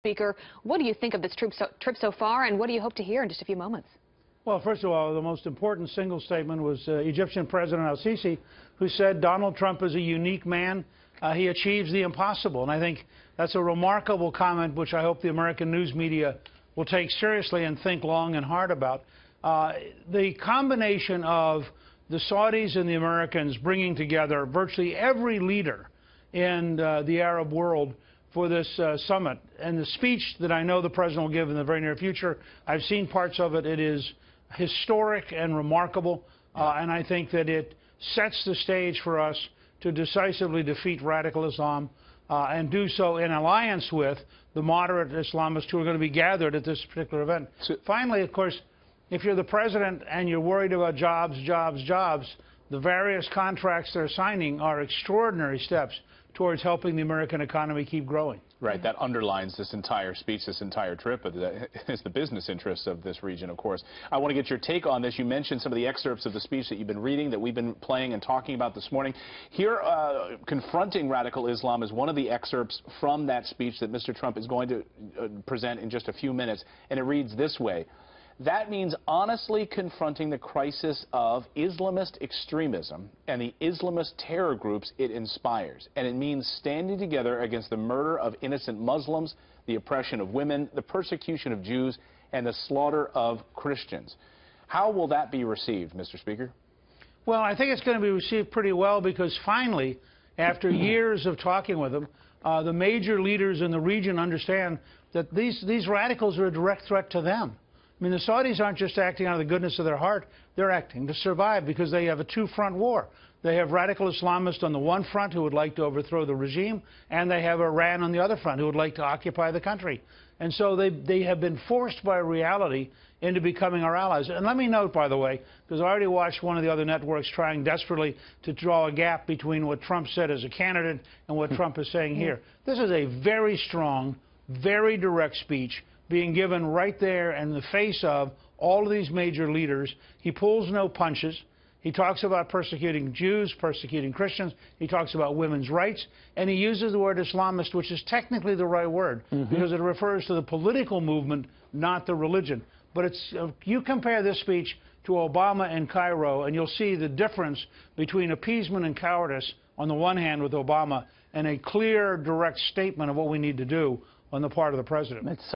Speaker, what do you think of this trip so far, and what do you hope to hear in just a few moments? Well, first of all, the most important single statement was Egyptian President al-Sisi, who said Donald Trump is a unique man. He achieves the impossible. And I think that's a remarkable comment, which I hope the American news media will take seriously and think long and hard about. The combination of the Saudis and the Americans bringing together virtually every leader in the Arab world for this summit, and the speech that I know the president will give in the very near future, I've seen parts of it. It is historic and remarkable, and I think that it sets the stage for us to decisively defeat radical Islam and do so in alliance with the moderate Islamists who are going to be gathered at this particular event. Finally, of course, if you're the president and you're worried about jobs, the various contracts they're signing are extraordinary steps towards helping the American economy keep growing. Right. That underlines this entire speech, this entire trip. It's the business interests of this region, of course. I want to get your take on this. You mentioned some of the excerpts of the speech that you've been reading, that we've been playing and talking about this morning. Here, confronting radical Islam is one of the excerpts from that speech that Mr. Trump is going to present in just a few minutes, and it reads this way. That means honestly confronting the crisis of Islamist extremism and the Islamist terror groups it inspires. And it means standing together against the murder of innocent Muslims, the oppression of women, the persecution of Jews, and the slaughter of Christians. How will that be received, Mr. Speaker? Well, I think it's going to be received pretty well, because finally, after years of talking with them, the major leaders in the region understand that these radicals are a direct threat to them. I mean, the Saudis aren't just acting out of the goodness of their heart. They're acting to survive, because they have a two-front war. They have radical Islamists on the one front who would like to overthrow the regime, and they have Iran on the other front who would like to occupy the country. And so they have been forced by reality into becoming our allies. And let me note, by the way, because I already watched one of the other networks trying desperately to draw a gap between what Trump said as a candidate and what Trump is saying here. This is a very strong, very direct speech being given right there in the face of all of these major leaders. He pulls no punches. He talks about persecuting Jews, persecuting Christians. He talks about women's rights. And he uses the word Islamist, which is technically the right word, because it refers to the political movement, not the religion. But it's, you compare this speech to Obama in Cairo, and you'll see the difference between appeasement and cowardice on the one hand with Obama, and a clear, direct statement of what we need to do on the part of the president.